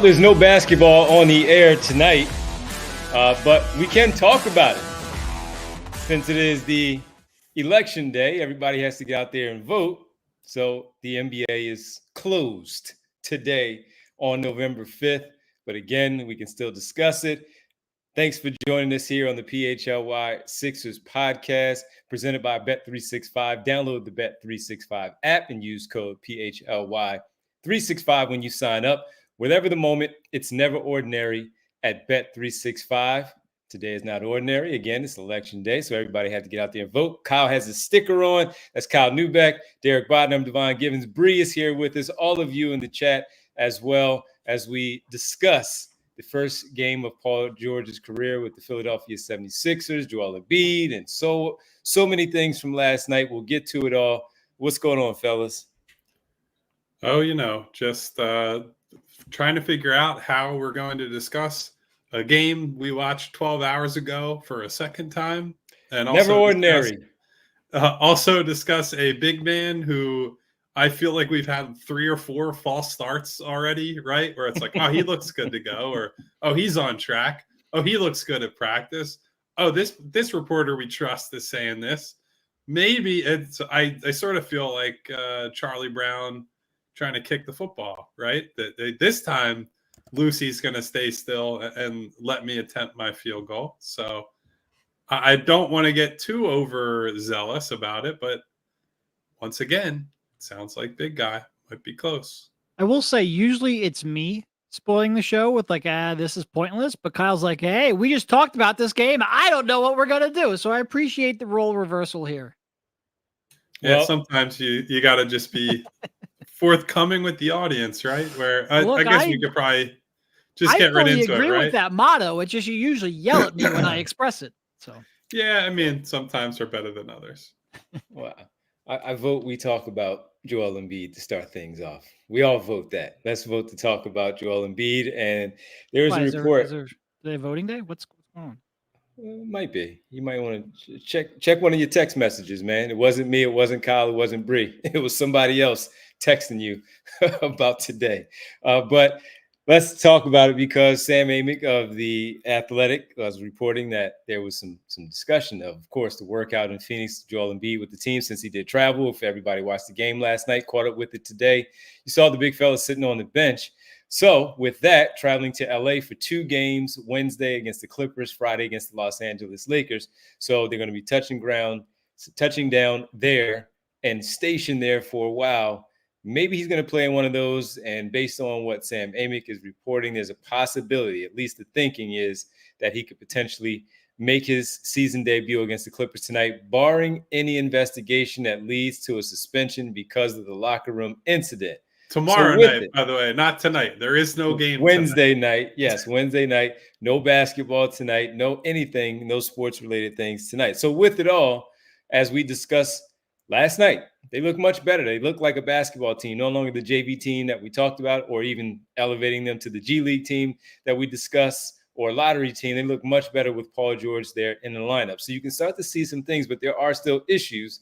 there's no basketball on the air tonight, but we can talk about it. Since it is the election day, everybody has to get out there and vote. So the NBA is closed today on November 5th. But again, we can still discuss it. Thanks for joining us here on the PHLY Sixers podcast presented by Bet365. Download the Bet365 app and use code PHLY365 when you sign up. Whatever the moment, it's never ordinary at Bet365. Today is not ordinary. Again, it's election day, so everybody had to get out there and vote. Kyle has a sticker on. That's Kyle Newbeck. Derek Bodden, I'm Devon Givens. Bree is here with us. All of you in the chat as well as we discuss the first game of Paul George's career with the Philadelphia 76ers, Joel Embiid, and so many things from last night. We'll get to it all. What's going on, fellas? Oh, just trying to figure out how we're going to discuss a game we watched 12 hours ago for a second time. And never ordinary. Also discuss a big man who I feel like we've had 3 or 4 false starts already, right? Where it's like, oh, he looks good to go, or oh, he's on track. Oh, he looks good at practice. Oh, this reporter we trust is saying this. Maybe it's I sort of feel like Charlie Brown trying to kick the football, right? That this time Lucy's going to stay still and let me attempt my field goal. So I don't want to get too overzealous about it, but once again, sounds like big guy might be close. I will say usually it's me spoiling the show with like, this is pointless. But Kyle's like, hey, we just talked about this game. I don't know what we're going to do. So I appreciate the role reversal here. Yeah, well, sometimes you got to just be forthcoming with the audience, right? Where I guess we could probably just get right into it, right? I agree with that motto. It's just you usually yell at me when I express it. So yeah, I mean, sometimes they're better than others. Wow. I vote we talk about Joel Embiid to start things off. We all vote that. Let's vote to talk about Joel Embiid. And there's a report. Is there voting day? What's going on? Might be. You might want to check one of your text messages, man. It wasn't me. It wasn't Kyle. It wasn't Bree. It was somebody else texting you about today. But let's talk about it because Sam Amick of The Athletic was reporting that there was some discussion of course, the workout in Phoenix, Joel Embiid with the team since he did travel. If everybody watched the game last night, caught up with it today, you saw the big fella sitting on the bench. So with that, traveling to LA for 2 games, Wednesday against the Clippers, Friday against the Los Angeles Lakers. So they're going to be touching down there and stationed there for a while. Maybe he's going to play in one of those. And based on what Sam Amick is reporting, there's a possibility, at least the thinking is, that he could potentially make his season debut against the Clippers tonight, barring any investigation that leads to a suspension because of the locker room incident. Tomorrow night, by the way, not tonight. There is no game Wednesday night. Yes, Wednesday night. No basketball tonight. No anything, no sports-related things tonight. So with it all, as we discussed last night, they look much better. They look like a basketball team, no longer the JV team that we talked about or even elevating them to the G League team that we discussed or lottery team. They look much better with Paul George there in the lineup. So you can start to see some things, but there are still issues.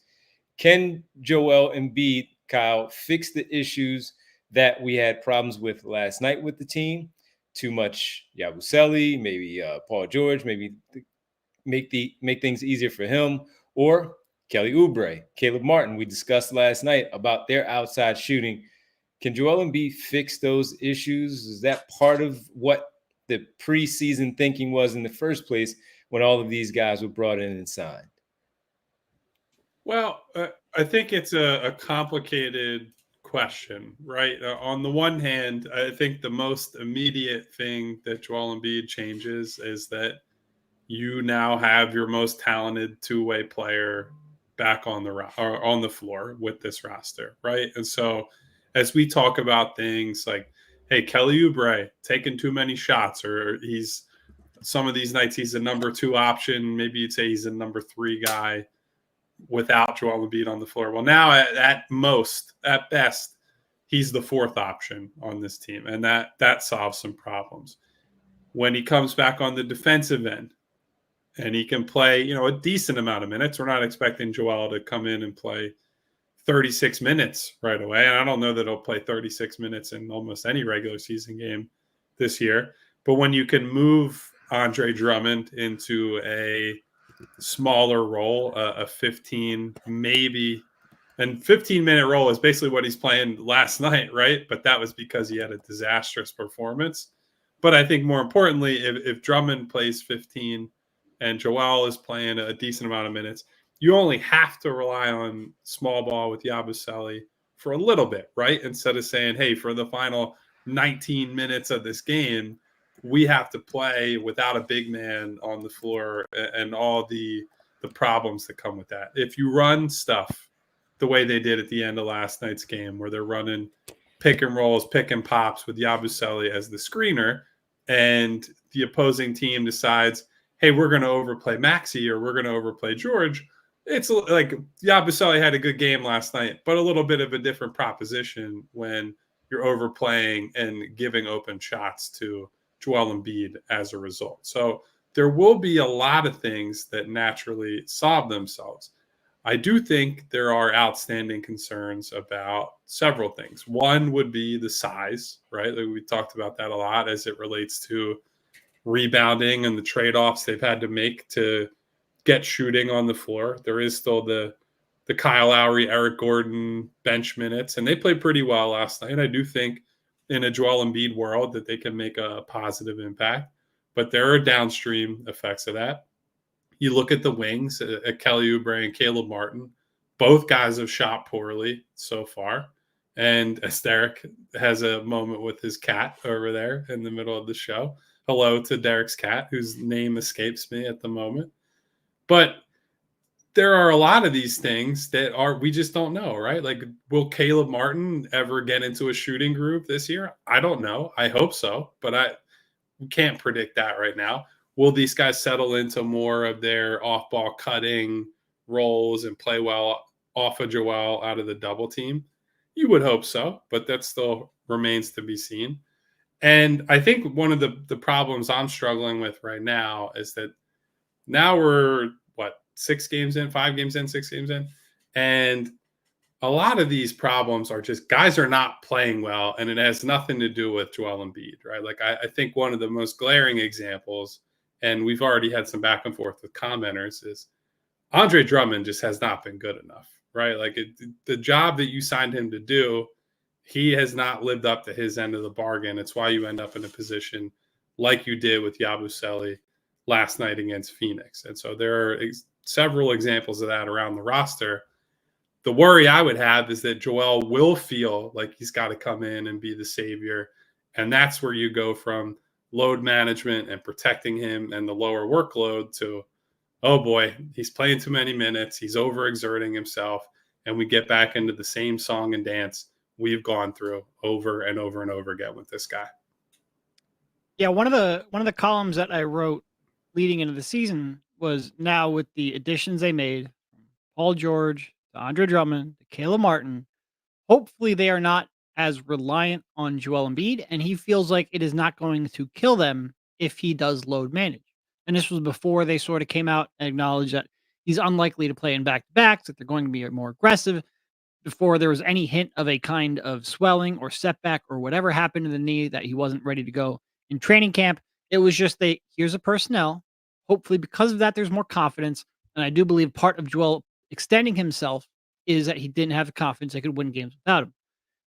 Can Joel Embiid, Kyle, fix the issues that we had problems with last night with the team? Too much Yabu, maybe Paul George, maybe make things easier for him, or Kelly Oubre, Caleb Martin. We discussed last night about their outside shooting. Can Joel Embiid fix those issues? Is that part of what the preseason thinking was in the first place when all of these guys were brought in and signed? Well, I think it's a complicated question, right? On the one hand, I think the most immediate thing that Joel Embiid changes is that you now have your most talented two-way player back on the floor with this roster, right? And so as we talk about things like, hey, Kelly Oubre taking too many shots, or some of these nights he's a number 2 option, maybe you'd say he's a number 3 guy without Joel Embiid on the floor. Well, now at best, he's the 4th option on this team, and that solves some problems. When he comes back on the defensive end, and he can play, a decent amount of minutes. We're not expecting Joel to come in and play 36 minutes right away. And I don't know that he'll play 36 minutes in almost any regular season game this year. But when you can move Andre Drummond into a smaller role, a 15, maybe, and 15-minute role is basically what he's playing last night, right? But that was because he had a disastrous performance. But I think more importantly, if Drummond plays 15 and Joel is playing a decent amount of minutes, you only have to rely on small ball with Yabu for a little bit, right? Instead of saying, hey, for the final 19 minutes of this game, we have to play without a big man on the floor and all the problems that come with that. If you run stuff the way they did at the end of last night's game, where they're running pick and rolls, pick and pops with Yabu as the screener, and the opposing team decides, hey, we're going to overplay Maxey or we're going to overplay George. It's like Yabu had a good game last night, but a little bit of a different proposition when you're overplaying and giving open shots to Joel Embiid as a result. So there will be a lot of things that naturally solve themselves. I do think there are outstanding concerns about several things. One would be the size, right? Like we talked about that a lot as it relates to rebounding and the trade-offs they've had to make to get shooting on the floor. There is still the Kyle Lowry, Eric Gordon bench minutes, and they played pretty well last night. I do think in a Joel Embiid world that they can make a positive impact, but there are downstream effects of that. You look at the wings, at Kelly Oubre and Caleb Martin. Both guys have shot poorly so far. And as Derek has a moment with his cat over there in the middle of the show. Hello to Derek's cat, whose name escapes me at the moment. But there are a lot of these things that we just don't know, right? Like, will Caleb Martin ever get into a shooting group this year? I don't know. I hope so, but we can't predict that right now. Will these guys settle into more of their off-ball cutting roles and play well off of Joel out of the double team? You would hope so, but that still remains to be seen. And I think one of the problems I'm struggling with right now is that now we're, 5 games in, 6 games in, and a lot of these problems are just guys are not playing well, and it has nothing to do with Joel Embiid, right? Like I think one of the most glaring examples, and we've already had some back and forth with commenters, is Andre Drummond just has not been good enough, right? Like the job that you signed him to do, he has not lived up to his end of the bargain. It's why you end up in a position like you did with Yabu last night against Phoenix. And so there are several examples of that around the roster. The worry I would have is that Joel will feel like he's got to come in and be the savior. And that's where you go from load management and protecting him and the lower workload to, oh boy, he's playing too many minutes. He's overexerting himself. And we get back into the same song and dance we've gone through over and over and over again with this guy. Yeah, one of the columns that I wrote leading into the season was, now with the additions they made, Paul George, to Andre Drummond, to Caleb Martin, hopefully they are not as reliant on Joel Embiid, and he feels like it is not going to kill them if he does load manage. And this was before they sort of came out and acknowledged that he's unlikely to play in back-to-backs, that they're going to be more aggressive, before there was any hint of a kind of swelling or setback or whatever happened to the knee that he wasn't ready to go in training camp. It was just here's a personnel. Hopefully because of that, there's more confidence. And I do believe part of Joel extending himself is that he didn't have the confidence they could win games without him.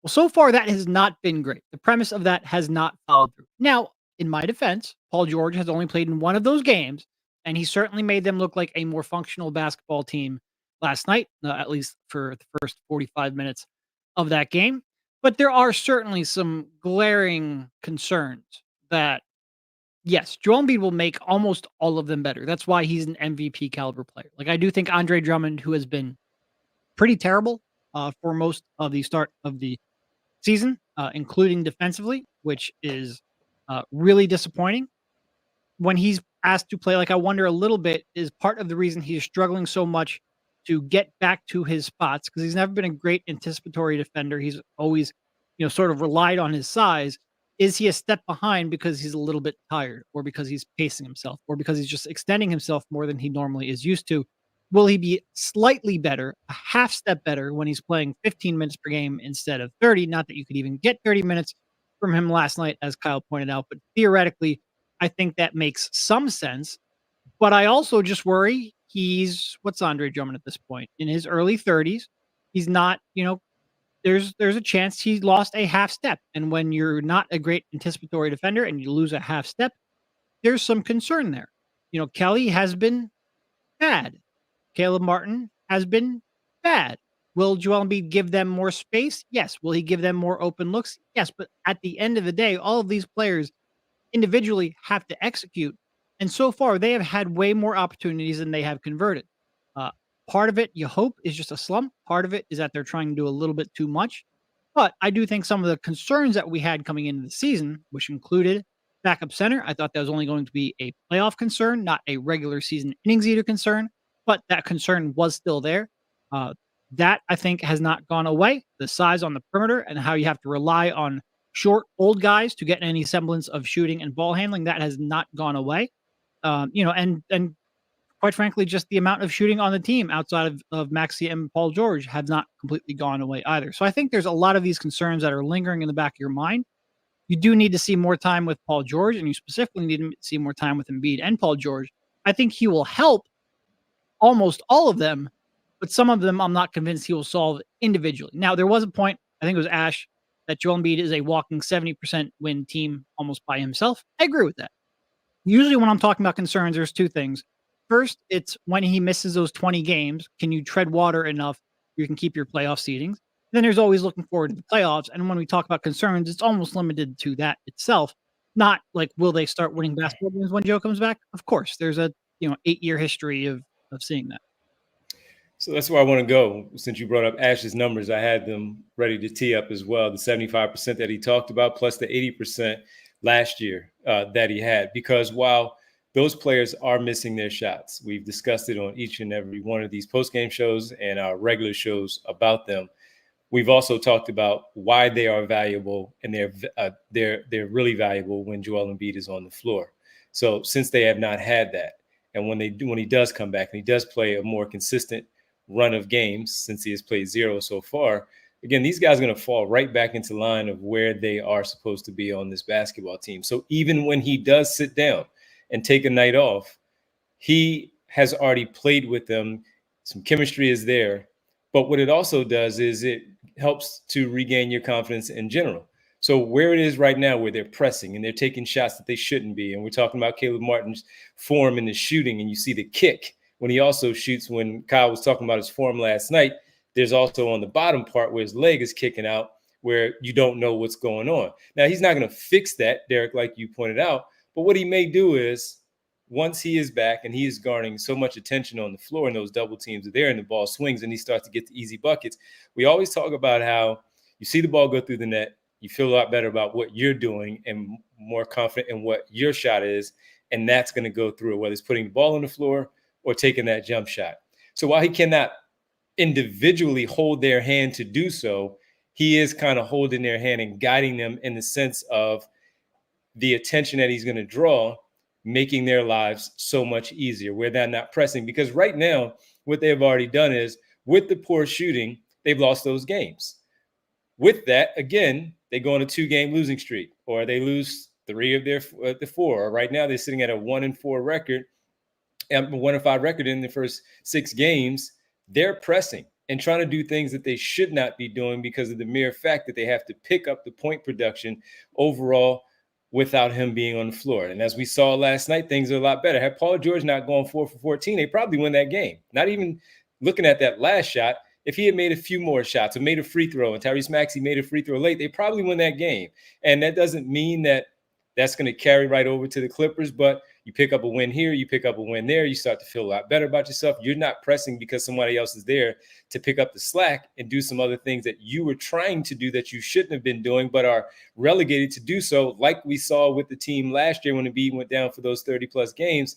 Well, so far that has not been great. The premise of that has not followed through. Now, in my defense, Paul George has only played in one of those games, and he certainly made them look like a more functional basketball team last night, at least for the first 45 minutes of that game. But there are certainly some glaring concerns that, yes, Joel Embiid will make almost all of them better. That's why he's an MVP caliber player. Like, I do think Andre Drummond, who has been pretty terrible for most of the start of the season, including defensively, which is really disappointing. When he's asked to play, like, I wonder a little bit, is part of the reason he's struggling so much to get back to his spots, because he's never been a great anticipatory defender. He's always, sort of relied on his size. Is he a step behind because he's a little bit tired, or because he's pacing himself, or because he's just extending himself more than he normally is used to? Will he be slightly better, a half step better, when he's playing 15 minutes per game instead of 30? Not that you could even get 30 minutes, from him last night, as Kyle pointed out, but theoretically, I think that makes some sense. But I also just worry what's Andre Drummond at this point? In his early 30s. He's not, there's a chance he lost a half step. And when you're not a great anticipatory defender and you lose a half step, there's some concern there. Kelly has been bad. Caleb Martin has been bad. Will Joel Embiid give them more space? Yes. Will he give them more open looks? Yes. But at the end of the day, all of these players individually have to execute. And so far, they have had way more opportunities than they have converted. Uh, Part of it, you hope, is just a slump. Part of it is that they're trying to do a little bit too much. But I do think some of the concerns that we had coming into the season, which included backup center, I thought that was only going to be a playoff concern, not a regular season innings eater concern. But that concern was still there. That I think has not gone away. The size on the perimeter and how you have to rely on short, old guys to get any semblance of shooting and ball handling, that has not gone away. And quite frankly, just the amount of shooting on the team outside of Maxey and Paul George have not completely gone away either. So I think there's a lot of these concerns that are lingering in the back of your mind. You do need to see more time with Paul George, and you specifically need to see more time with Embiid and Paul George. I think he will help almost all of them, but some of them I'm not convinced he will solve individually. Now, there was a point, I think it was Ash, that Joel Embiid is a walking 70% win team almost by himself. I agree with that. Usually when I'm talking about concerns, there's two things. First, it's when he misses those 20 games, can you tread water enough you can keep your playoff seedings? Then there's always looking forward to the playoffs. And when we talk about concerns, it's almost limited to that itself. Not like, will they start winning basketball games when Joe comes back? Of course, there's a 8-year history of seeing that. So that's where I want to go. Since you brought up Ash's numbers, I had them ready to tee up as well. The 75% that he talked about, plus the 80% last year that he had. Because while those players are missing their shots, we've discussed it on each and every one of these post-game shows and our regular shows about them. We've also talked about why they are valuable, and they're really valuable when Joel Embiid is on the floor. So since they have not had that, and when he does come back and he does play a more consistent run of games, since he has played 0 so far, again, these guys are going to fall right back into line of where they are supposed to be on this basketball team. So even when he does sit down and take a night off, he has already played with them. Some chemistry is there. But what it also does is it helps to regain your confidence in general. So where it is right now, where they're pressing and they're taking shots that they shouldn't be, and we're talking about Caleb Martin's form in the shooting, and you see the kick when he also shoots. When Kyle was talking about his form last night, there's also on the bottom part where his leg is kicking out, where you don't know what's going on. Now, he's not going to fix that, Derek, like you pointed out. But what he may do is, once he is back and he is garnering so much attention on the floor and those double teams are there and the ball swings and he starts to get the easy buckets, we always talk about how you see the ball go through the net, you feel a lot better about what you're doing and more confident in what your shot is, and that's going to go through, whether it's putting the ball on the floor or taking that jump shot. So while he cannot individually hold their hand to do so, he is kind of holding their hand and guiding them in the sense of the attention that he's going to draw, making their lives so much easier where they're not pressing. Because right now, what they've already done is, with the poor shooting, they've lost those games. With that, again, they go on a 2-game losing streak, or they lose 3 of their 4. Right now, they're sitting at a 1-4 record, 1-5 record in the first 6 games. They're pressing and trying to do things that they should not be doing because of the mere fact that they have to pick up the point production overall without him being on the floor. And as we saw last night, things are a lot better. Had Paul George not gone 4 for 14, they probably win that game. Not even looking at that last shot. If he had made a few more shots or made a free throw and Tyrese Maxey made a free throw late, they probably win that game. And that doesn't mean that that's going to carry right over to the Clippers, but you pick up a win here, you pick up a win there, you start to feel a lot better about yourself. You're not pressing because somebody else is there to pick up the slack and do some other things that you were trying to do that you shouldn't have been doing, but are relegated to do so, like we saw with the team last year when the Embiid went down for those 30-plus games.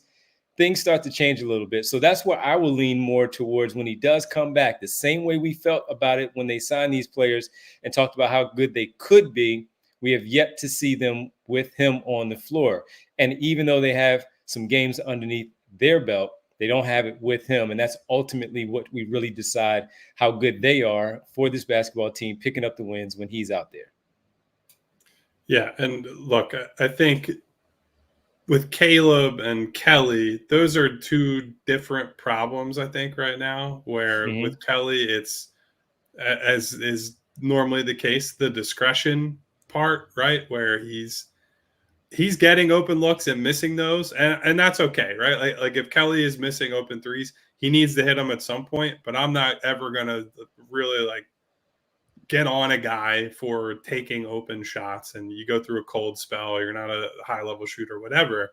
Things start to change a little bit. So that's where I will lean more towards when he does come back, the same way we felt about it when they signed these players and talked about how good they could be. We have yet to see them with him on the floor. And even though they have some games underneath their belt, they don't have it with him. And that's ultimately what we really decide how good they are for this basketball team, picking up the wins when he's out there. Yeah, and look, I think with Caleb and Kelly, those are two different problems, I think, right now, where with Kelly, it's, as is normally the case, the discretion part, right? Where he's getting open looks and missing those, and that's okay, right? Like if Kelly is missing open threes, he needs to hit them at some point, but I'm not ever gonna really like get on a guy for taking open shots and you go through a cold spell, you're not a high level shooter, whatever.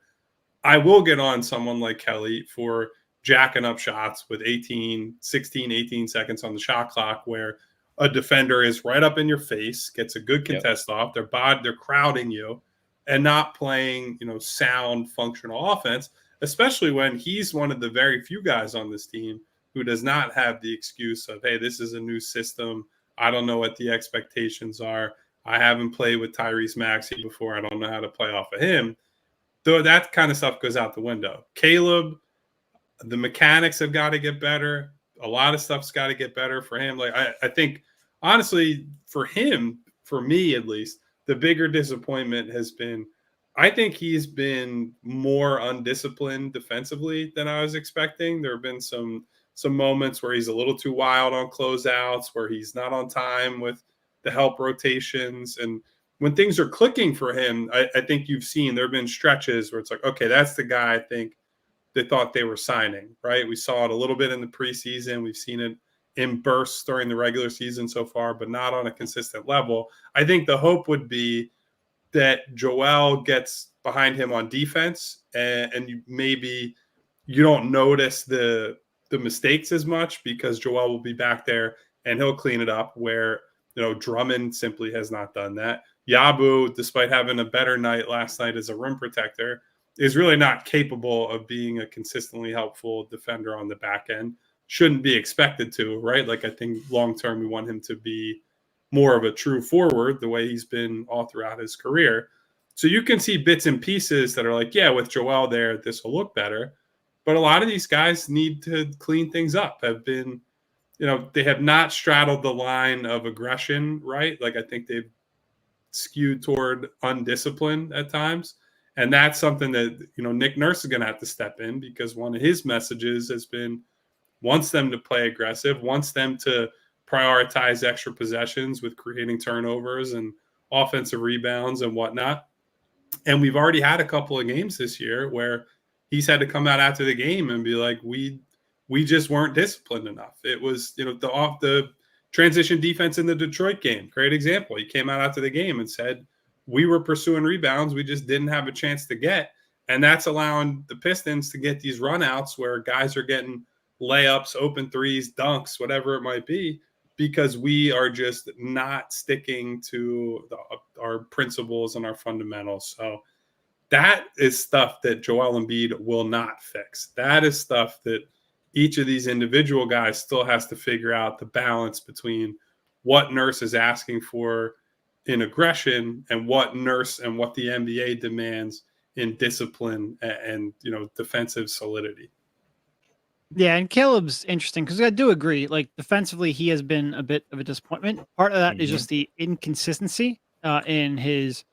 I will get on someone like Kelly for jacking up shots with 18 seconds on the shot clock, where a defender is right up in your face, gets a good contest off, they're crowding you and not playing, sound functional offense, especially when he's one of the very few guys on this team who does not have the excuse of, hey, this is a new system. I don't know what the expectations are. I haven't played with Tyrese Maxey before. I don't know how to play off of him. Though that kind of stuff goes out the window. Caleb, the mechanics have got to get better. A lot of stuff's got to get better for him. Like I think, honestly, for him, for me at least, the bigger disappointment has been, I think he's been more undisciplined defensively than I was expecting. There have been some moments where he's a little too wild on closeouts, where he's not on time with the help rotations. And when things are clicking for him, I think you've seen there have been stretches where it's like, okay, that's the guy I think they thought they were signing, right? We saw it a little bit in the preseason. We've seen it in bursts during the regular season so far, but not on a consistent level. I think the hope would be that Joel gets behind him on defense, and you don't notice the mistakes as much because Joel will be back there and he'll clean it up, where Drummond simply has not done that. Yabu, despite having a better night last night as a rim protector, is really not capable of being a consistently helpful defender on the back end. Shouldn't be expected to, right? Like I think long term we want him to be more of a true forward the way he's been all throughout his career. So you can see bits and pieces that are like, yeah, with Joel there, this will look better. But a lot of these guys need to clean things up, have been, they have not straddled the line of aggression, right? Like I think they've skewed toward undisciplined at times. And that's something that, Nick Nurse is going to have to step in, because one of his messages has been, wants them to play aggressive, wants them to prioritize extra possessions with creating turnovers and offensive rebounds and whatnot. And we've already had a couple of games this year where he's had to come out after the game and be like, we just weren't disciplined enough. It was, the transition defense in the Detroit game. Great example. He came out after the game and said, we were pursuing rebounds. We just didn't have a chance to get. And that's allowing the Pistons to get these runouts where guys are getting layups, open threes, dunks, whatever it might be, because we are just not sticking to our principles and our fundamentals. So that is stuff that Joel Embiid will not fix. That is stuff that each of these individual guys still has to figure out the balance between what Nurse is asking for in aggression and what Nurse and what the NBA demands in discipline and defensive solidity. Yeah, and Caleb's interesting because I do agree. Like defensively, he has been a bit of a disappointment. Part of that is just the inconsistency in his.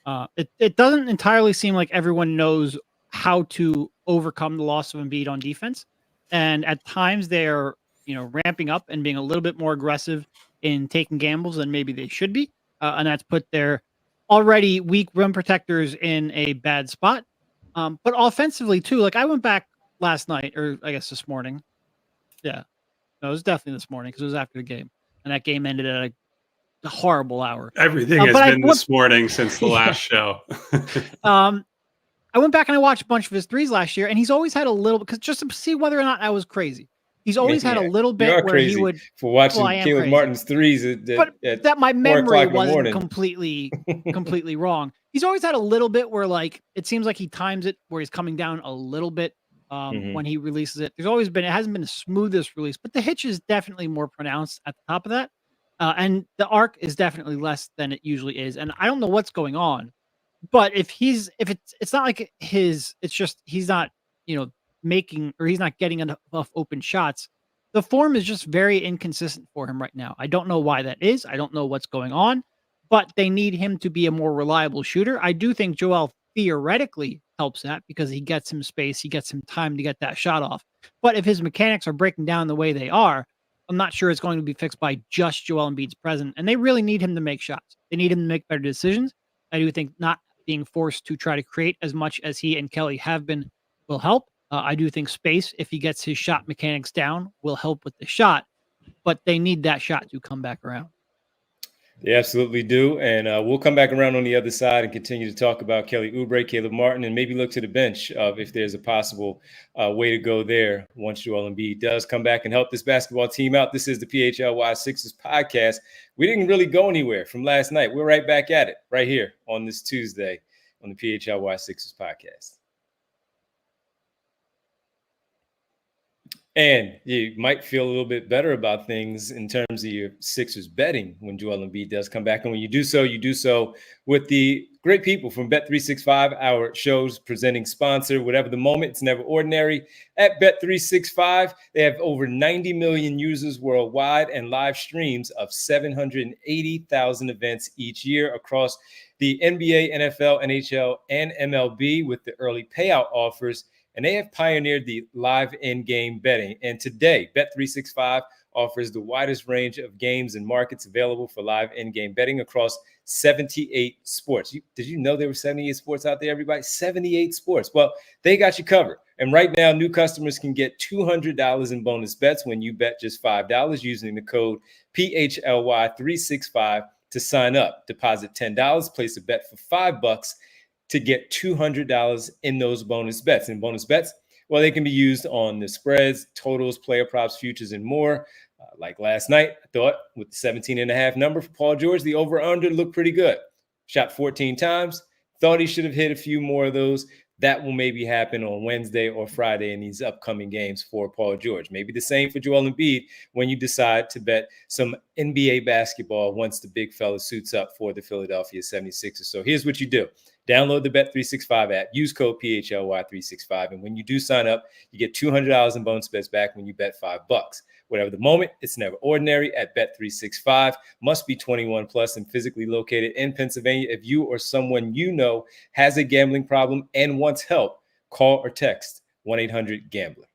It doesn't entirely seem like everyone knows how to overcome the loss of Embiid on defense, and at times they're ramping up and being a little bit more aggressive in taking gambles than maybe they should be, and that's put their already weak rim protectors in a bad spot. But offensively too, like I went back last night, or I guess this morning. Yeah, no, it was definitely this morning because it was after the game, and that game ended at a horrible hour. Everything has been this morning since the last show. I went back and I watched a bunch of his threes last year, and he's always had a little, because just to see whether or not I was crazy. He's always had a little bit where he would for watching Caleb Martin's threes. That my memory wasn't completely wrong. He's always had a little bit where like it seems like he times it where he's coming down a little bit when he releases it. There's always been, it hasn't been the smoothest release, but the hitch is definitely more pronounced at the top of that. And the arc is definitely less than it usually is. And I don't know what's going on, but if it's not like it's just, he's not, making, or he's not getting enough open shots. The form is just very inconsistent for him right now. I don't know why that is. I don't know what's going on, but they need him to be a more reliable shooter. I do think Joel theoretically helps that because he gets him space, he gets him time to get that shot off. But if his mechanics are breaking down the way they are, I'm not sure it's going to be fixed by just Joel Embiid's presence. And they really need him to make shots. They need him to make better decisions. I do think not being forced to try to create as much as he and Kelly have been will help. I do think space, if he gets his shot mechanics down, will help with the shot, but they need that shot to come back around. They absolutely do. And we'll come back around on the other side and continue to talk about Kelly Oubre, Caleb Martin, and maybe look to the bench if there's a possible way to go there once Joel Embiid does come back and help this basketball team out. This is the PHLY Sixers podcast. We didn't really go anywhere from last night. We're right back at it right here on this Tuesday on the PHLY Sixers podcast. And you might feel a little bit better about things in terms of your Sixers betting when Joel Embiid does come back. And when you do so with the great people from Bet365, our show's presenting sponsor. Whatever the moment, it's never ordinary. At Bet365, they have over 90 million users worldwide and live streams of 780,000 events each year across the NBA, NFL, NHL, and MLB with the early payout offers. And they have pioneered the live in-game betting. And today, Bet365 offers the widest range of games and markets available for live in-game betting across 78 sports. Did you know there were 78 sports out there, everybody? 78 sports. Well, they got you covered. And right now, new customers can get $200 in bonus bets when you bet just $5 using the code PHLY365 to sign up. Deposit $10, place a bet for $5 to get $200 in those bonus bets. And bonus bets, well, they can be used on the spreads, totals, player props, futures, and more. Like last night, I thought with the 17.5 number for Paul George, the over-under looked pretty good. Shot 14 times. Thought he should have hit a few more of those. That will maybe happen on Wednesday or Friday in these upcoming games for Paul George. Maybe the same for Joel Embiid when you decide to bet some NBA basketball once the big fella suits up for the Philadelphia 76ers. So here's what you do. Download the Bet365 app. Use code PHLY365. And when you do sign up, you get $200 in bonus bets back when you bet $5. Whatever the moment, it's never ordinary at Bet365. Must be 21 plus and physically located in Pennsylvania. If you or someone you know has a gambling problem and wants help, call or text 1-800-GAMBLER.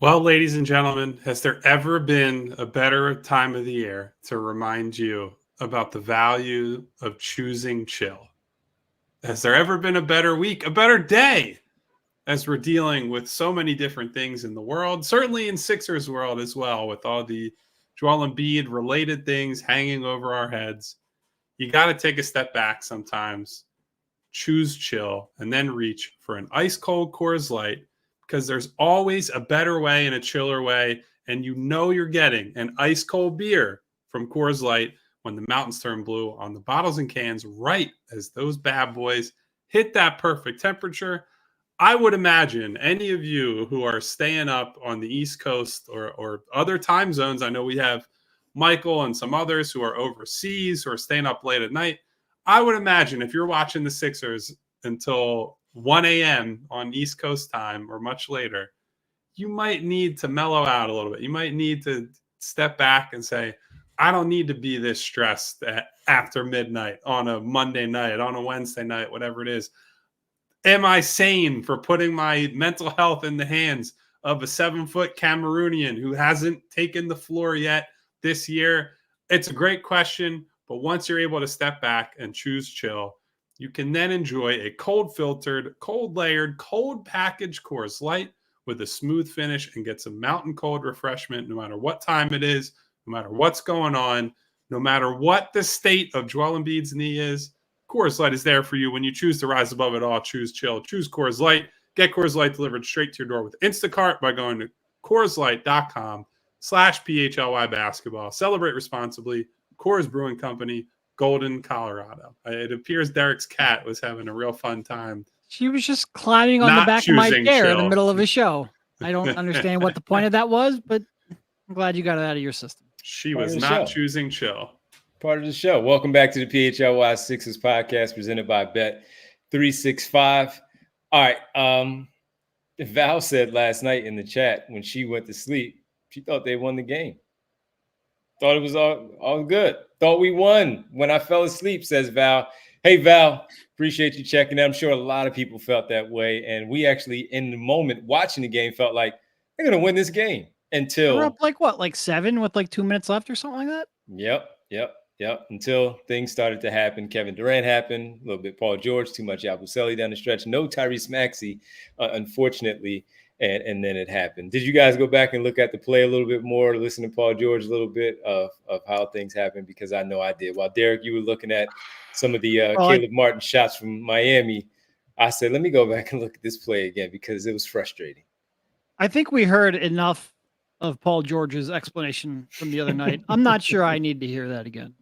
Well, ladies and gentlemen, has there ever been a better time of the year to remind you about the value of choosing chill? Has there ever been a better week, a better day, as we're dealing with so many different things in the world, certainly in Sixers world as well, with all the Joel Embiid related things hanging over our heads? You got to take a step back sometimes, choose chill, and then reach for an ice cold Coors Light, because there's always a better way and a chiller way. And you know you're getting an ice cold beer from Coors Light when the mountains turn blue on the bottles and cans, right as those bad boys hit that perfect temperature. I would imagine any of you who are staying up on the East Coast or other time zones, I know we have Michael and some others who are overseas who are staying up late at night. I would imagine if you're watching the Sixers until 1 a.m. on East Coast time or much later, you might need to mellow out a little bit. You might need to step back and say, I don't need to be this stressed after midnight on a Monday night, on a Wednesday night, whatever it is. Am I sane for putting my mental health in the hands of a 7-foot Cameroonian who hasn't taken the floor yet this year? It's a great question, but once you're able to step back and choose chill, you can then enjoy a cold filtered, cold layered, cold packaged Coors Light with a smooth finish and get some mountain cold refreshment no matter what time it is, no matter what's going on, no matter what the state of Joel Embiid's knee is. Coors Light is there for you when you choose to rise above it all. Choose chill. Choose Coors Light. Get Coors Light delivered straight to your door with Instacart by going to CoorsLight.com/PHLY basketball. Celebrate responsibly. Coors Brewing Company, Golden, Colorado. It appears Derek's cat was having a real fun time. She was just climbing on the back of my chair in the middle of a show. I don't understand what the point of that was, but I'm glad you got it out of your system. She was not choosing chill. Part of the show. Welcome back to the PHLY Sixers podcast presented by Bet365. All right. Val said last night in the chat when she went to sleep, she thought they won the game. Thought it was all good. Thought we won when I fell asleep, says Val. Hey, Val, appreciate you checking in. I'm sure a lot of people felt that way. And we actually, in the moment, watching the game, felt like they're going to win this game We're up until, like what, like 7 with like 2 minutes left or something like that? yep, until things started to happen. Kevin Durant happened, a little bit Paul George, too much Yabu down the stretch. No Tyrese Maxey, unfortunately. And then it happened. Did you guys go back and look at the play a little bit more, listen to Paul George a little bit of how things happened? Because I know I did. While Derek, you were looking at some of the Caleb Martin shots from Miami, I said, let me go back and look at this play again because it was frustrating. I think we heard enough of Paul George's explanation from the other night. I'm not sure I need to hear that again.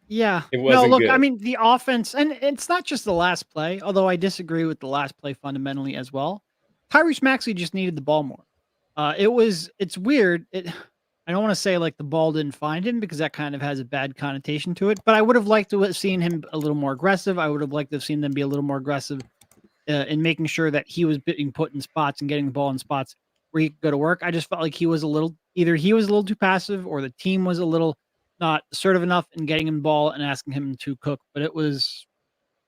Yeah. It wasn't no, look, good. I mean, the offense, and it's not just the last play, although I disagree with the last play fundamentally as well. Tyrese Maxey just needed the ball more. It's weird. I don't want to say like the ball didn't find him because that kind of has a bad connotation to it, but I would have liked to have seen him a little more aggressive. I would have liked to have seen them be a little more aggressive in making sure that he was being put in spots and getting the ball in spots where he could go to work. I just felt like he was either he was a little too passive or the team was a little not assertive enough in getting him the ball and asking him to cook. But it was,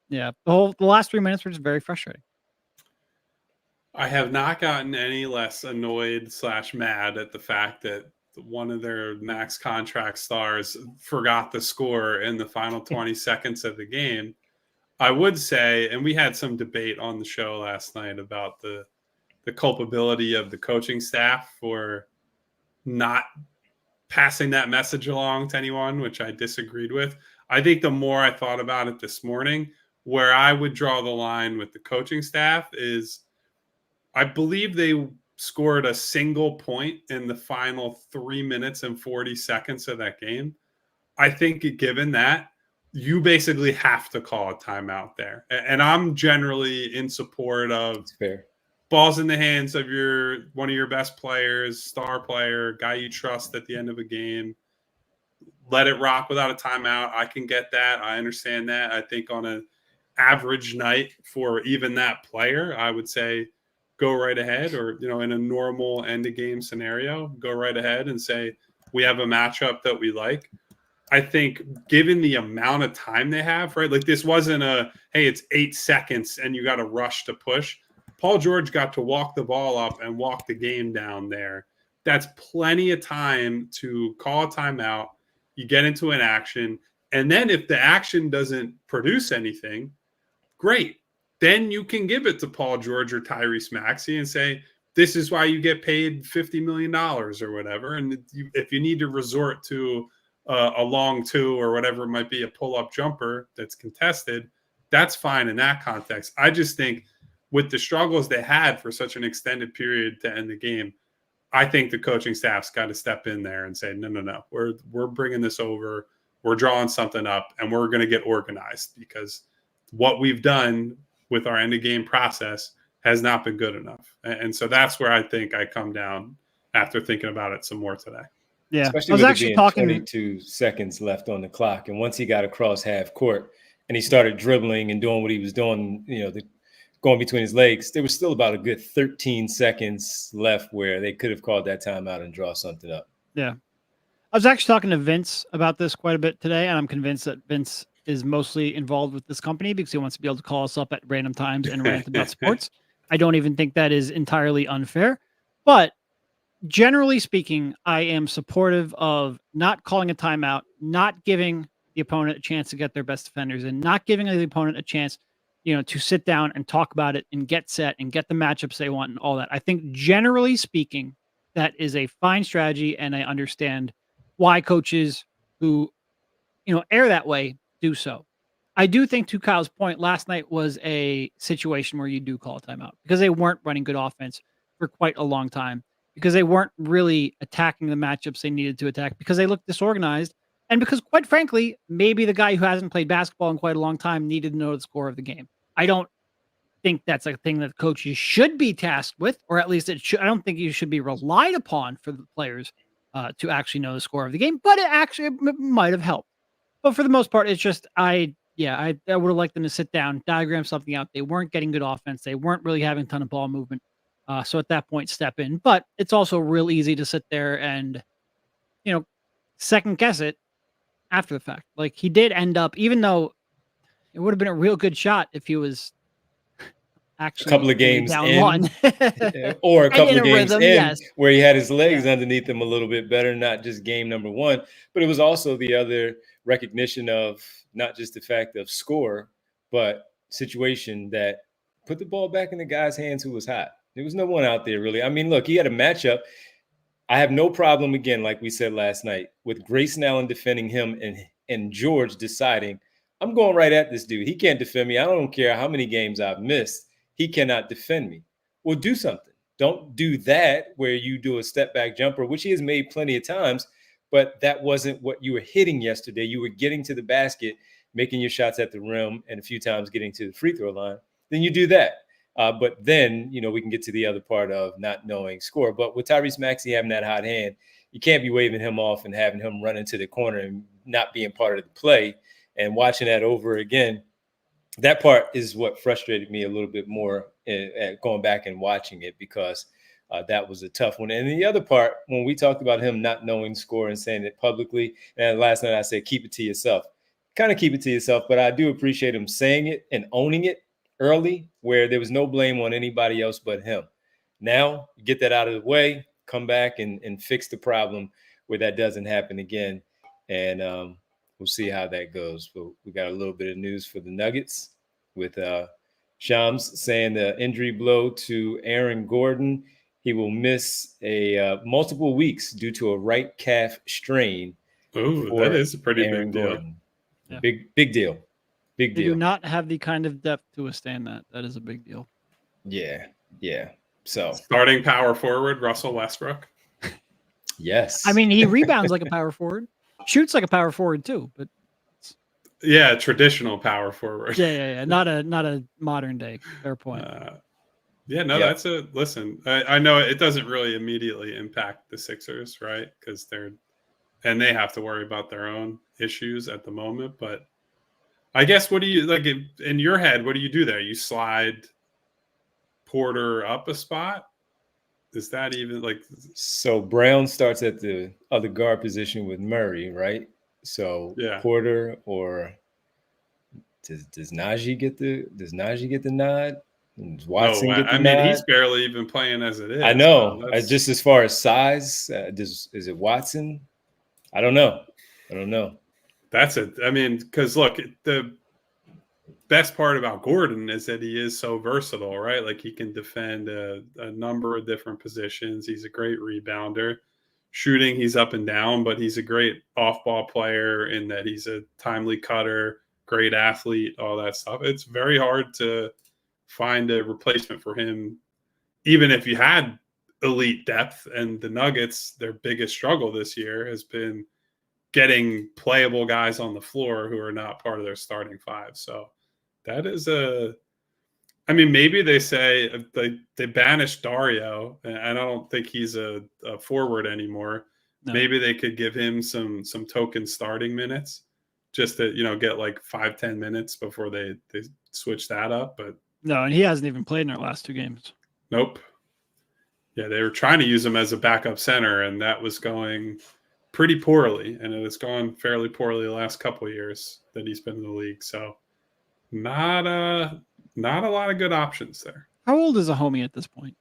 the last 3 minutes were just very frustrating. I have not gotten any less annoyed / mad at the fact that one of their max contract stars forgot the score in the final 20 seconds of the game. I would say, and we had some debate on the show last night about the culpability of the coaching staff for not passing that message along to anyone, which I disagreed with. I think the more I thought about it this morning, where I would draw the line with the coaching staff is I believe they scored a single point in the final 3 minutes and 40 seconds of that game. I think given that, you basically have to call a timeout there. And I'm generally in support of balls in the hands of one of your best players, star player, guy you trust at the end of a game. Let it rock without a timeout. I can get that. I understand that. I think on an average night for even that player, I would say go right ahead, or, in a normal end of game scenario, go right ahead and say, we have a matchup that we like. I think given the amount of time they have, right? Like this wasn't hey, it's 8 seconds and you got to rush to push. Paul George got to walk the ball up and walk the game down there. That's plenty of time to call a timeout. You get into an action. And then if the action doesn't produce anything, great. Then you can give it to Paul George or Tyrese Maxey and say, this is why you get paid $50 million or whatever. And if you need to resort to a long two or whatever it might be, a pull-up jumper that's contested, that's fine in that context. I just think with the struggles they had for such an extended period to end the game, I think the coaching staff's got to step in there and say, no, we're bringing this over. We're drawing something up and we're going to get organized, because what we've done with our end of game process has not been good enough. And so that's where I think I come down after thinking about it some more today. Yeah, especially with it being 22 seconds left on the clock. And once he got across half court and he started dribbling and doing what he was doing, going between his legs, there was still about a good 13 seconds left where they could have called that timeout and draw something up. Yeah. I was actually talking to Vince about this quite a bit today, and I'm convinced that Vince is mostly involved with this company because he wants to be able to call us up at random times and rant about sports. I don't even think that is entirely unfair, but generally speaking, I am supportive of not calling a timeout, not giving the opponent a chance to get their best defenders, and not giving the opponent a chance, to sit down and talk about it and get set and get the matchups they want and all that. I think generally speaking, that is a fine strategy, and I understand why coaches who, err that way do so. I do think, to Kyle's point, last night was a situation where you do call a timeout because they weren't running good offense for quite a long time, because they weren't really attacking the matchups they needed to attack, because they looked disorganized, and because, quite frankly, maybe the guy who hasn't played basketball in quite a long time needed to know the score of the game. I don't think that's a thing that coaches should be tasked with, or at least I don't think you should be relied upon for the players to actually know the score of the game, but it actually might have helped. But for the most part, it's just, I would have liked them to sit down, diagram something out. They weren't getting good offense. They weren't really having a ton of ball movement. So at that point, step in. But it's also real easy to sit there and, second guess it after the fact. Like he did end up, even though it would have been a real good shot if he was A couple actually of only games down in, one. or a And couple in of a games rhythm, in yes. where he had his legs Yeah. underneath him a little bit better, not just game number one, but it was also the other recognition of not just the fact of score, but situation that put the ball back in the guy's hands who was hot. There was no one out there really. I mean, look, he had a matchup. I have no problem, again, like we said last night, with Grayson Allen defending him and George deciding, I'm going right at this dude. He can't defend me. I don't care how many games I've missed. He cannot defend me. Well, do something. Don't do that where you do a step back jumper, which he has made plenty of times, but that wasn't what you were hitting yesterday. You were getting to the basket, making your shots at the rim, and a few times getting to the free throw line. Then you do that. But then, we can get to the other part of not knowing score. But with Tyrese Maxey having that hot hand, you can't be waving him off and having him run into the corner and not being part of the play. And watching that over again, that part is what frustrated me a little bit more at going back and watching it, because that was a tough one. And the other part, when we talked about him not knowing score and saying it publicly, and last night I said, keep it to yourself. Kind of keep it to yourself, but I do appreciate him saying it and owning it early, where there was no blame on anybody else but him. Now, get that out of the way, come back and fix the problem where that doesn't happen again. And we'll see how that goes. But we got a little bit of news for the Nuggets with Shams saying the injury blow to Aaron Gordon. He will miss multiple weeks due to a right calf strain. Oh, that is a pretty Aaron big deal. Gordon. Yeah. Big deal. Big They deal. do not have the kind of depth to withstand that. That is a big deal. Yeah. So Starting power forward, Russell Westbrook. yes. I mean, he rebounds like a power forward, shoots like a power forward too, but yeah, traditional power forward. Yeah. Not a modern day. Fair point. That's listen. I know it doesn't really immediately impact the Sixers, right? Because they have to worry about their own issues at the moment. But I guess, what do you like in your head? What do you do there? You slide Porter up a spot? Is that even like? So Brown starts at the other guard position with Murray, right? So yeah. Porter, or does Najee get the nod? Does Watson get the nod? He's barely even playing as it is. I know. So just as far as size, is it Watson? I don't know. That's it. I mean, because look, the best part about Gordon is that he is so versatile, right? Like he can defend a number of different positions. He's a great rebounder. Shooting, he's up and down, but he's a great off-ball player in that he's a timely cutter, great athlete, all that stuff. It's very hard to find a replacement for him, even if you had elite depth. And the Nuggets, their biggest struggle this year has been getting playable guys on the floor who are not part of their starting five. So that is maybe they say they banished Dario, and I don't think he's a forward anymore. No. Maybe they could give him some token starting minutes just to, get like 5-10 minutes before they switch that up. But no, and he hasn't even played in their last 2 games. Nope. Yeah, they were trying to use him as a backup center, and that was going pretty poorly, and it has gone fairly poorly the last couple of years that he's been in the league. So not a lot of good options there. How old is a homie at this point?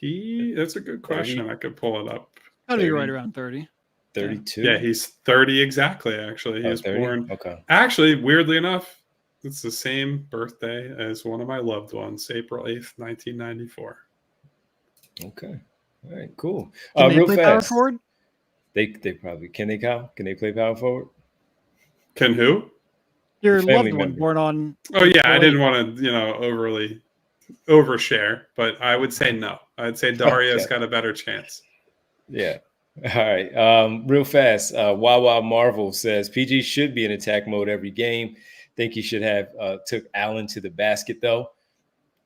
That's a good question. 30. I could pull it up. How do you right around 30? 32? Yeah, he's 30 exactly, actually. He was 30? born. Okay. Actually, weirdly enough, it's the same birthday as one of my loved ones, April 8th, 1994. Okay. All right, cool. Can they real play fast. power forward? They probably can. They, Kyle? Can they play power forward? Can who? Your loved one born on. Oh yeah, I didn't want to overly overshare, but I would say no. I'd say Dario's got a better chance. Yeah. All right. Real fast. Wawa Marvel says PG should be in attack mode every game. Think he should have took Allen to the basket though.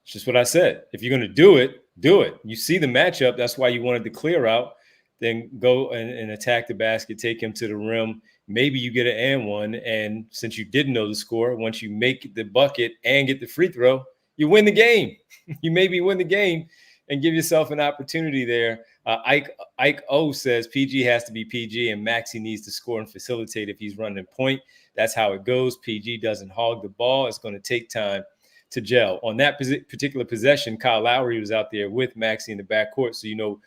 It's just what I said. If you're going to do it, do it. You see the matchup. That's why you wanted to clear out. Then go and attack the basket, take him to the rim. Maybe you get an and one. And since you didn't know the score, once you make the bucket and get the free throw, you win the game. You maybe win the game. and give yourself an opportunity there. Ike O says PG has to be PG and Maxey needs to score and facilitate if he's running point. That's how it goes. PG doesn't hog the ball. It's going to take time to gel. On that particular possession, Kyle Lowry was out there with Maxey in the backcourt. So,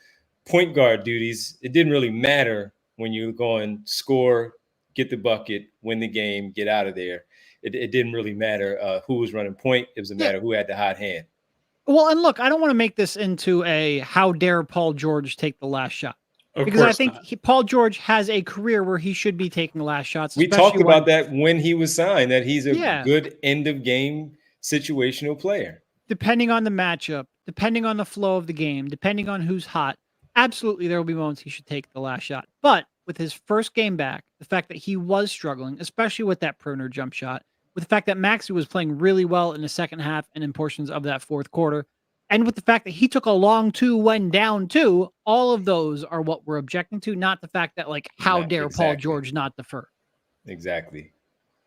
point guard duties, it didn't really matter when you were going score, get the bucket, win the game, get out of there. It didn't really matter who was running point. It was a matter who had the hot hand. Well, and look, I don't want to make this into a how dare Paul George take the last shot. Because I think Paul George has a career where he should be taking the last shots. We talked about that when he was signed, that he's a good end-of-game situational player. Depending on the matchup, depending on the flow of the game, depending on who's hot, absolutely there will be moments he should take the last shot. But with his first game back, the fact that he was struggling, especially with that perimeter jump shot, with the fact that Maxey was playing really well in the second half and in portions of that fourth quarter, and with the fact that he took a long two when down two, all of those are what we're objecting to, not the fact that, how dare Paul George not defer. Exactly.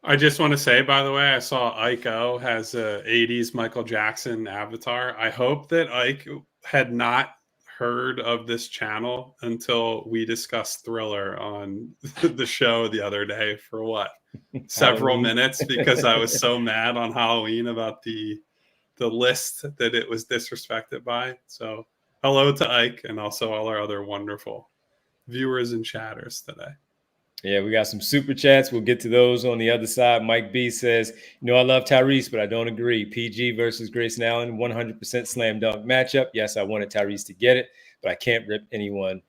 I just want to say, by the way, I saw Ike O has a 80s Michael Jackson avatar. I hope that Ike had not heard of this channel until we discussed Thriller on the show the other day for several minutes, because I was so mad on Halloween about the list that it was disrespected by. So hello to Ike and also all our other wonderful viewers and chatters today. Yeah, we got some super chats. We'll get to those on the other side. Mike B says, I love Tyrese, but I don't agree. PG versus Grayson Allen, 100% slam dunk matchup. Yes, I wanted Tyrese to get it, but I can't rip anyone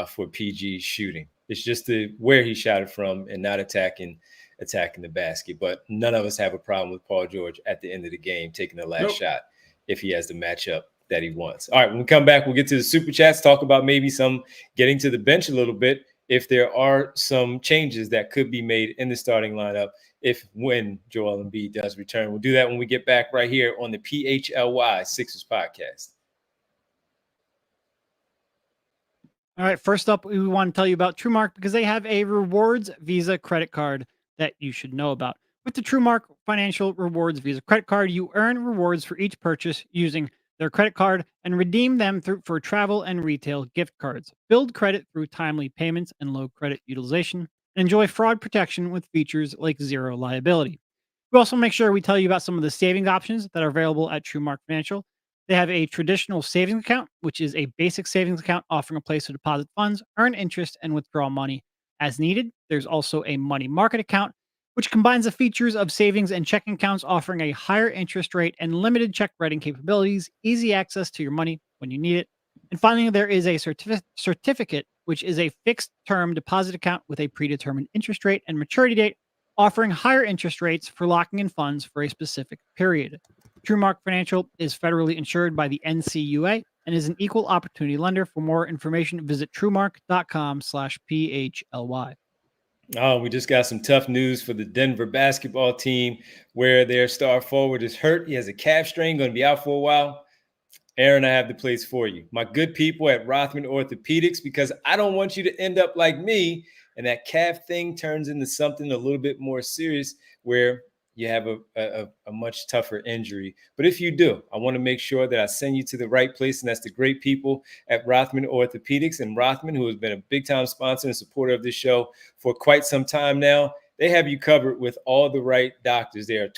for PG shooting. It's just where he shot it from and not attacking the basket. But none of us have a problem with Paul George at the end of the game taking the last shot if he has the matchup that he wants. All right, when we come back, we'll get to the super chats, talk about maybe some getting to the bench a little bit, if there are some changes that could be made in the starting lineup when Joel Embiid does return. We'll do that when we get back right here on the PHLY Sixers podcast. All right, first up, we want to tell you about TrueMark because they have a rewards Visa credit card that you should know about. With the TrueMark Financial Rewards Visa credit card, you earn rewards for each purchase using their credit card and redeem them for travel and retail gift cards. Build credit through timely payments and low credit utilization, and enjoy fraud protection with features like zero liability. We also make sure we tell you about some of the savings options that are available at TrueMark Financial. They have a traditional savings account, which is a basic savings account offering a place to deposit funds, earn interest, and withdraw money as needed. There's also a money market account, which combines the features of savings and checking accounts, offering a higher interest rate and limited check writing capabilities, easy access to your money when you need it. And finally, there is a certificate, which is a fixed term deposit account with a predetermined interest rate and maturity date, offering higher interest rates for locking in funds for a specific period. TrueMark Financial is federally insured by the NCUA and is an equal opportunity lender. For more information, visit truemark.com/PHLY. Oh, we just got some tough news for the Denver basketball team where their star forward is hurt. He has a calf strain, going to be out for a while. Aaron, I have the place for you. My good people at Rothman Orthopedics, because I don't want you to end up like me and that calf thing turns into something a little bit more serious where you have a much tougher injury. But if you do, I want to make sure that I send you to the right place, and that's the great people at Rothman Orthopedics. And Rothman, who has been a big-time sponsor and supporter of this show for quite some time now, they have you covered with all the right doctors. There are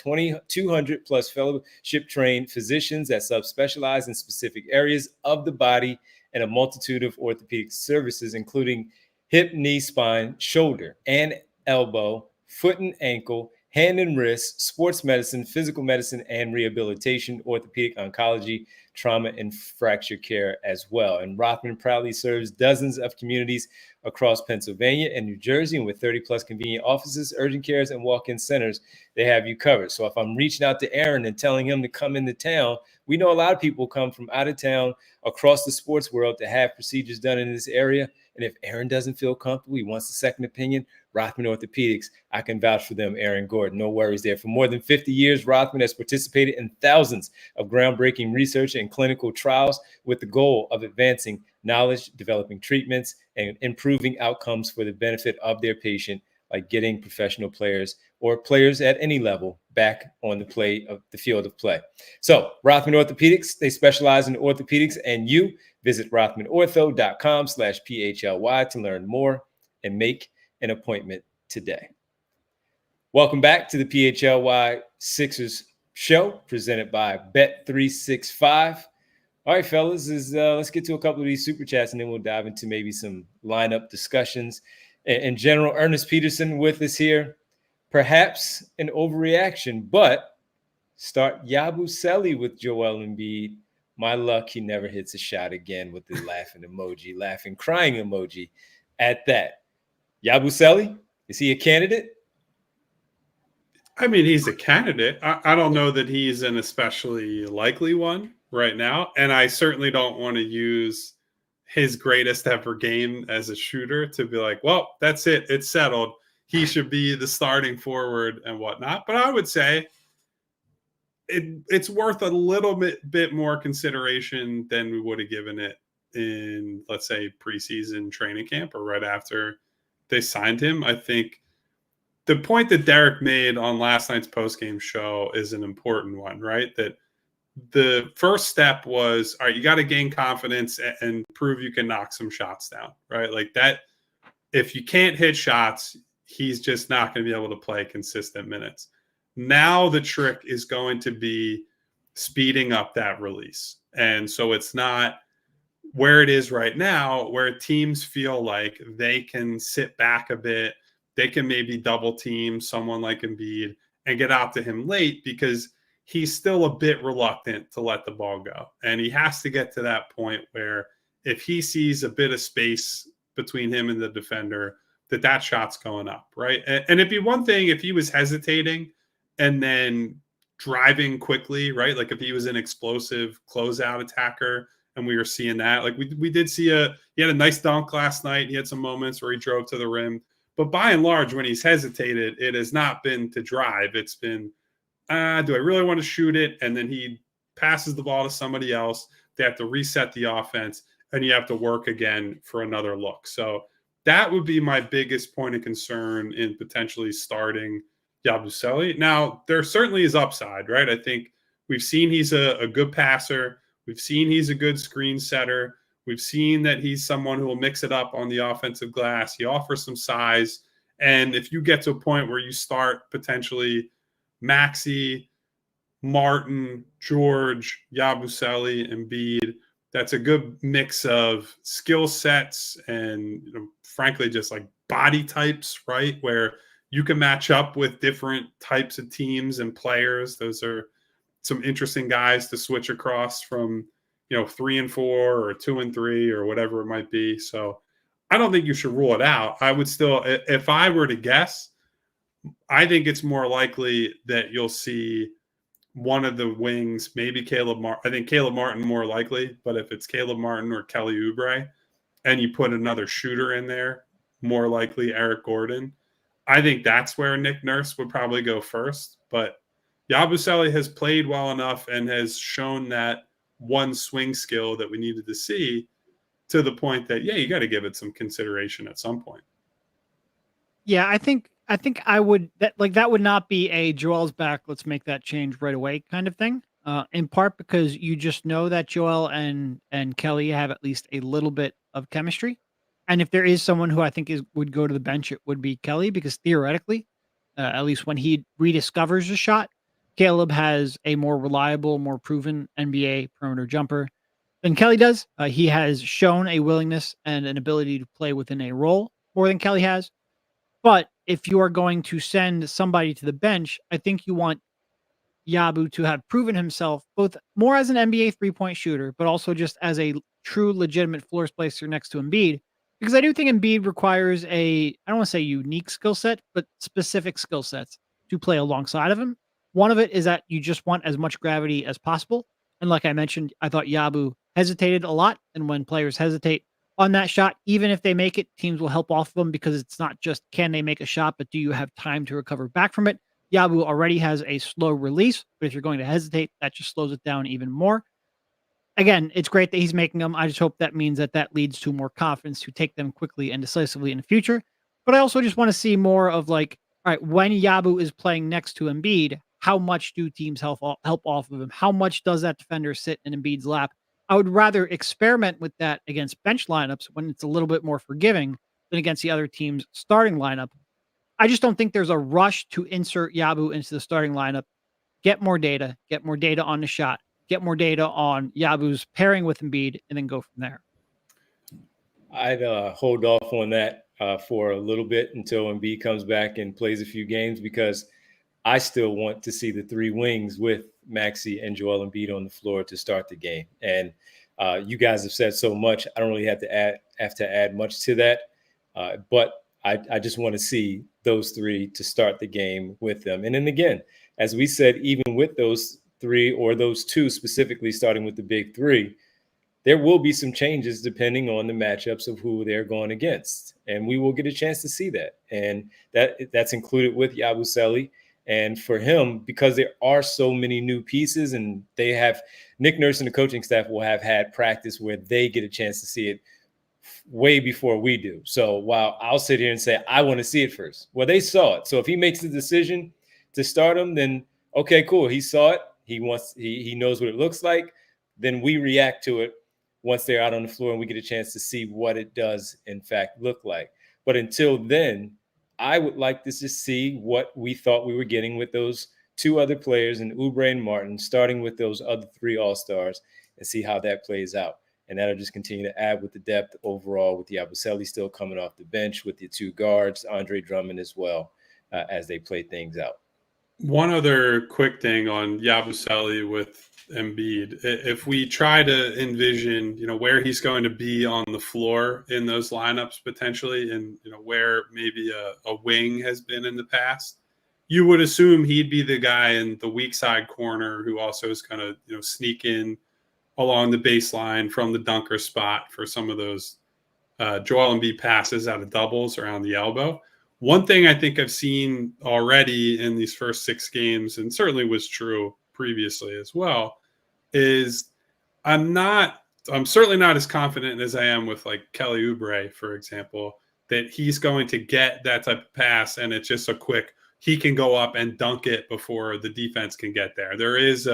200 plus fellowship-trained physicians that subspecialize in specific areas of the body and a multitude of orthopedic services, including hip, knee, spine, shoulder, and elbow, foot and ankle, hand and wrist, sports medicine, physical medicine, and rehabilitation, orthopedic oncology, trauma, and fracture care as well. And Rothman proudly serves dozens of communities across Pennsylvania and New Jersey, and with 30 plus convenient offices, urgent cares, and walk-in centers, they have you covered. So if I'm reaching out to Aaron and telling him to come into town, we know a lot of people come from out of town across the sports world to have procedures done in this area. And if Aaron doesn't feel comfortable, he wants a second opinion, Rothman Orthopedics, I can vouch for them, Aaron Gordon. No worries there. For more than 50 years, Rothman has participated in thousands of groundbreaking research and clinical trials with the goal of advancing knowledge, developing treatments, and improving outcomes for the benefit of their patient, like getting professional players or players at any level back on the field of play. So Rothman Orthopedics, they specialize in orthopedics, and you visit rothmanortho.com/PHLY to learn more and make an appointment today. Welcome back to the PHLY Sixers show presented by Bet365. All right, fellas, let's get to a couple of these super chats, and then we'll dive into maybe some lineup discussions. In general, Ernest Peterson with us here. Perhaps an overreaction, but start Yabu with Joel Embiid. My luck, he never hits a shot again with the laughing emoji, laughing, crying emoji at that. Yabu, is he a candidate? I mean, he's a candidate. I don't know that he's an especially likely one right now. And I certainly don't want to use his greatest ever game as a shooter to be like, well, that's it. It's settled. He should be the starting forward and whatnot. But I would say it's worth a little bit more consideration than we would have given it in, let's say, preseason training camp or right after they signed him. I think the point that Derek made on last night's postgame show is an important one, right? That the first step was, all right, you got to gain confidence and prove you can knock some shots down, right? Like that, if you can't hit shots, he's just not going to be able to play consistent minutes. Now the trick is going to be speeding up that release. And so it's not where it is right now, where teams feel like they can sit back a bit. They can maybe double team someone like Embiid and get out to him late because he's still a bit reluctant to let the ball go. And he has to get to that point where if he sees a bit of space between him and the defender, that shot's going up, right? And it'd be one thing if he was hesitating and then driving quickly, right? Like if he was an explosive closeout attacker and we were seeing that. Like we did see he had a nice dunk last night. He had some moments where he drove to the rim. But by and large, when he's hesitated, it has not been to drive. It's been, do I really want to shoot it? And then he passes the ball to somebody else. They have to reset the offense, and you have to work again for another look. So that would be my biggest point of concern in potentially starting Yabu. Now, there certainly is upside, right? I think we've seen he's a good passer. We've seen he's a good screen setter. We've seen that he's someone who will mix it up on the offensive glass. He offers some size. And if you get to a point where you start potentially Maxey, Martin, George, Yabu, Embiid, that's a good mix of skill sets and, frankly, just like body types, right? Where you can match up with different types of teams and players. Those are some interesting guys to switch across from, 3 and 4 or 2 and 3 or whatever it might be. So I don't think you should rule it out. I would still, if I were to guess, I think it's more likely that you'll see one of the wings, maybe Caleb Martin. I think Caleb Martin more likely, but if it's Caleb Martin or Kelly Oubre and you put another shooter in there, more likely Eric Gordon, I think that's where Nick Nurse would probably go first. But Yabu has played well enough and has shown that one swing skill that we needed to see to the point that, you got to give it some consideration at some point. Yeah, I think I would that would not be a Joel's back, let's make that change right away kind of thing. In part because you just know that Joel and Kelly have at least a little bit of chemistry. And if there is someone who I think would go to the bench, it would be Kelly, because theoretically, at least when he rediscovers a shot, Caleb has a more reliable, more proven NBA perimeter jumper than Kelly does. He has shown a willingness and an ability to play within a role more than Kelly has. But if you are going to send somebody to the bench, I think you want Yabu to have proven himself both more as an NBA three-point shooter, but also just as a true legitimate floor spacer next to Embiid. Because I do think Embiid requires I don't want to say unique skill set, but specific skill sets to play alongside of him. One of it is that you just want as much gravity as possible. And like I mentioned, I thought Yabu hesitated a lot. And when players hesitate on that shot, even if they make it, teams will help off them, because it's not just can they make a shot, but do you have time to recover back from it? Yabu already has a slow release, but if you're going to hesitate, that just slows it down even more. Again, it's great that he's making them. I just hope that means that leads to more confidence to take them quickly and decisively in the future. But I also just want to see more of all right, when Yabu is playing next to Embiid, how much do teams help off of him? How much does that defender sit in Embiid's lap? I would rather experiment with that against bench lineups when it's a little bit more forgiving than against the other team's starting lineup. I just don't think there's a rush to insert Yabu into the starting lineup. Get more data on the shot, get more data on Yabu's pairing with Embiid, and then go from there. I'd hold off on that for a little bit until Embiid comes back and plays a few games, because I still want to see the three wings with Maxey and Joel Embiid on the floor to start the game. And you guys have said so much, I don't really have to add much to that. But I just want to see those three to start the game with them. And then again, as we said, even with those three, or those two specifically, starting with the big three, there will be some changes depending on the matchups of who they're going against. And we will get a chance to see that. And that's included with Yabu Sally. And for him, because there are so many new pieces, and they have Nick Nurse and the coaching staff will have had practice where they get a chance to see it way before we do. So while I'll sit here and say, I want to see it first, well, they saw it. So if he makes the decision to start him, then okay, cool. He saw it. He knows what it looks like. Then we react to it once they're out on the floor and we get a chance to see what it does in fact look like. But until then, I would like to just see what we thought we were getting with those two other players in Oubre and Martin, starting with those other three All-Stars, and see how that plays out. And that'll just continue to add with the depth overall, with Yabusele still coming off the bench, with the two guards, Andre Drummond as well, as they play things out. One other quick thing on Yabusele with Embiid. If we try to envision, where he's going to be on the floor in those lineups potentially, and where maybe a wing has been in the past, you would assume he'd be the guy in the weak side corner who also is going to sneak in along the baseline from the dunker spot for some of those Joel Embiid passes out of doubles around the elbow. One thing I think I've seen already in these first 6 games, and certainly was true previously as well, is I'm certainly not as confident as I am with like Kelly Oubre, for example, that he's going to get that type of pass and it's just a quick, he can go up and dunk it before the defense can get there. There is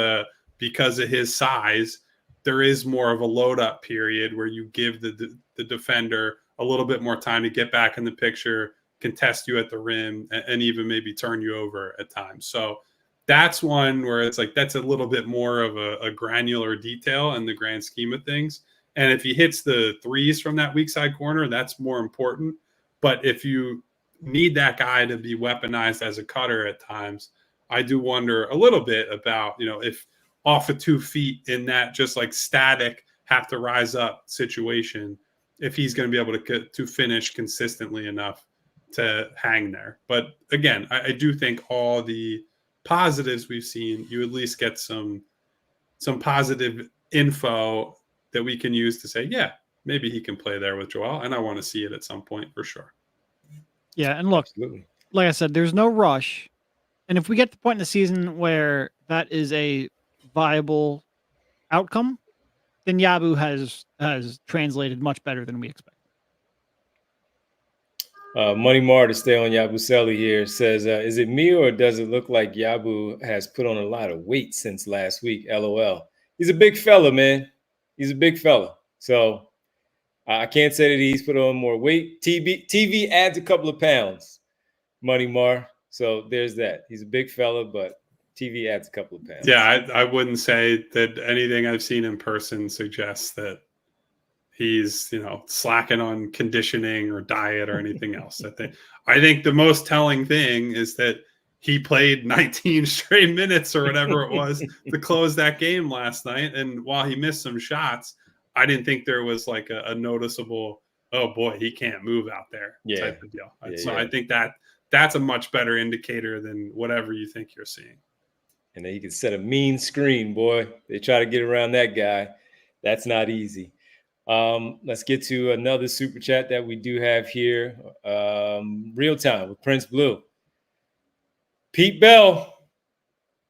because of his size, there is more of a load up period where you give the defender a little bit more time to get back in the picture, contest you at the rim, and even maybe turn you over at times. So that's one where it's like, that's a little bit more of a granular detail in the grand scheme of things. And if he hits the threes from that weak side corner, that's more important. But if you need that guy to be weaponized as a cutter at times, I do wonder a little bit about, if off of 2 feet in that just like static, have to rise up situation, if he's going to be able to finish consistently enough to hang there. But again, I do think all the positives we've seen, you at least get some positive info that we can use to say, yeah, maybe he can play there with Joel, and I want to see it at some point for sure. Yeah, and look, Absolutely. Like I said, there's no rush. And if we get to the point in the season where that is a viable outcome, then Yabu has translated much better than we expected. Money Mar, to stay on Yabusele here, says, is it me or does it look like Yabu has put on a lot of weight since last week? LOL. He's a big fella, man. He's a big fella. So I can't say that he's put on more weight. TV adds a couple of pounds, Money Mar. So there's that. He's a big fella, but TV adds a couple of pounds. Yeah, I wouldn't say that anything I've seen in person suggests that he's, slacking on conditioning or diet or anything else. I think the most telling thing is that he played 19 straight minutes or whatever it was to close that game last night. And while he missed some shots, I didn't think there was like a noticeable, oh boy, he can't move out there type of deal. I think that's a much better indicator than whatever you think you're seeing. And then he can set a mean screen, boy. They try to get around that guy. That's not easy. Let's get to another super chat that we do have here. Real time with Prince Blue. Pete Bell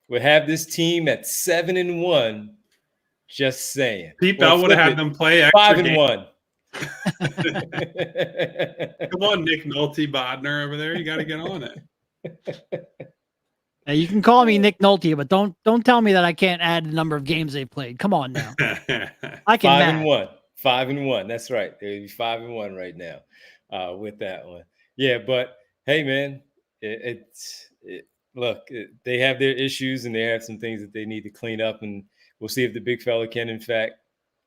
would have this team at 7-1. Just saying. Pete Bell would have had them play extra 5-1. Come on, Nick Nolte Bodner over there. You got to get on it. Now, you can call me Nick Nolte, but don't tell me that I can't add the number of games they played. Come on now. I can 5-1. 5-1. That's right. They'd be 5-1 right now with that one. Yeah, but hey, man, look, they have their issues and they have some things that they need to clean up, and we'll see if the big fella can, in fact,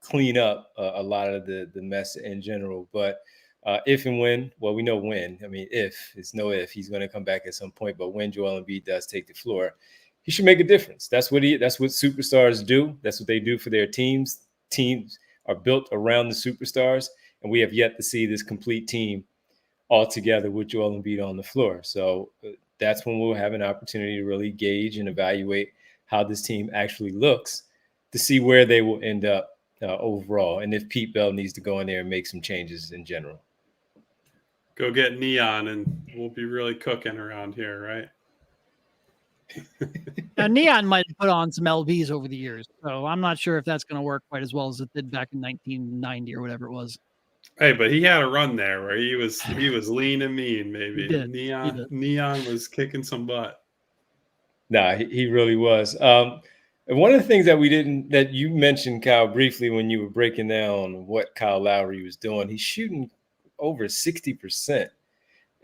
clean up a lot of the mess in general. But if and when, well, we know when. I mean, if it's no if, he's going to come back at some point. But when Joel Embiid does take the floor, he should make a difference. That's what superstars do. That's what they do for their teams. Teams are built around the superstars, and we have yet to see this complete team all together with Joel Embiid on the floor. So that's when we'll have an opportunity to really gauge and evaluate how this team actually looks to see where they will end up overall, and if Pete Bell needs to go in there and make some changes in general. Go get Neon, and we'll be really cooking around here, right? Now, Neon might have put on some LBs over the years, so I'm not sure if that's going to work quite as well as it did back in 1990 or whatever it was. Hey, but he had a run there where he was lean and mean, maybe. Neon was kicking some butt. Nah, he really was. And one of the things that you mentioned, Kyle, briefly when you were breaking down what Kyle Lowry was doing, he's shooting over 60%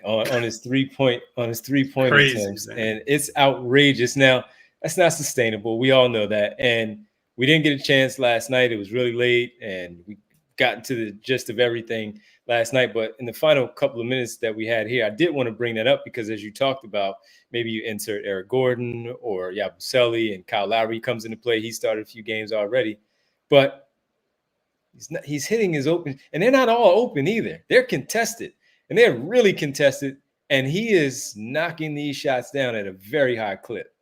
on his three-point attempts, man. And it's outrageous. Now, that's not sustainable. We all know that. And we didn't get a chance last night. It was really late, and we got into the gist of everything last night. But in the final couple of minutes that we had here, I did want to bring that up because, as you talked about, maybe you insert Eric Gordon or Yabu, and Kyle Lowry comes into play. He started a few games already, but he's hitting his open, and they're not all open either. They're contested, and they're really contested, and he is knocking these shots down at a very high clip.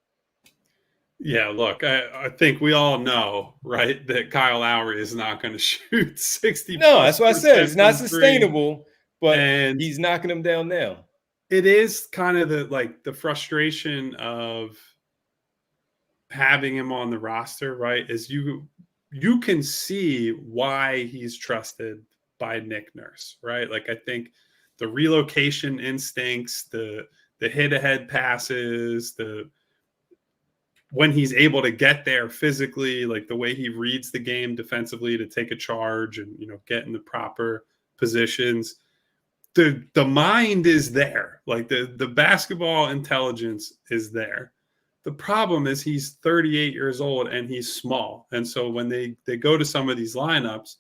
Yeah, look, I think we all know, right, that Kyle Lowry is not going to shoot 60. No, that's what I said. It's not sustainable, but he's knocking them down now. It is kind of the frustration of having him on the roster, right? Is you can see why he's trusted by Nick Nurse, right? Like, I think the relocation instincts, the hit ahead passes, when he's able to get there physically, like the way he reads the game defensively to take a charge and, get in the proper positions. The mind is there. Like the basketball intelligence is there. The problem is he's 38 years old and he's small. And so when they go to some of these lineups,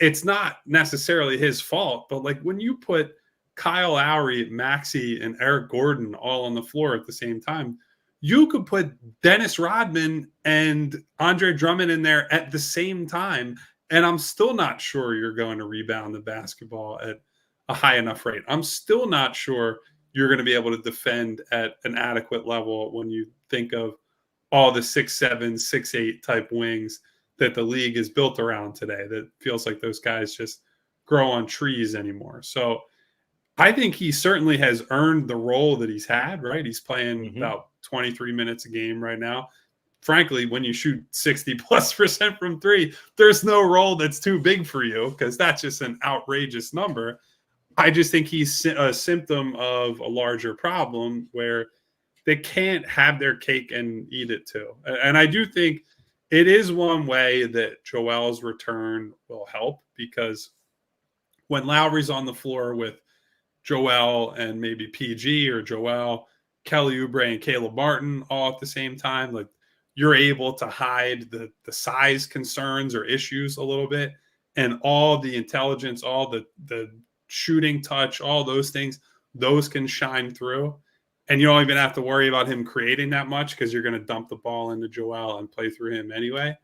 it's not necessarily his fault, but like when you put Kyle Lowry, Maxey, and Eric Gordon all on the floor at the same time, you could put Dennis Rodman and Andre Drummond in there at the same time, and I'm still not sure you're going to rebound the basketball at a high enough rate. I'm still not sure you're going to be able to defend at an adequate level when you think of all the 6'7", 6'8" type wings that the league is built around today. That feels like those guys just grow on trees anymore. So I think he certainly has earned the role that he's had, right? He's playing about 23 minutes a game right now. Frankly, when you shoot 60+% from three, there's no role that's too big for you because that's just an outrageous number. I just think he's a symptom of a larger problem where they can't have their cake and eat it too. And I do think it is one way that Joel's return will help, because when Lowry's on the floor with Joel and maybe PG, or Joel, Kelly Oubre, and Caleb Martin all at the same time, like, you're able to hide the size concerns or issues a little bit, and all the intelligence, all the shooting touch, all those things, those can shine through. And you don't even have to worry about him creating that much because you're going to dump the ball into Joel and play through him anyway.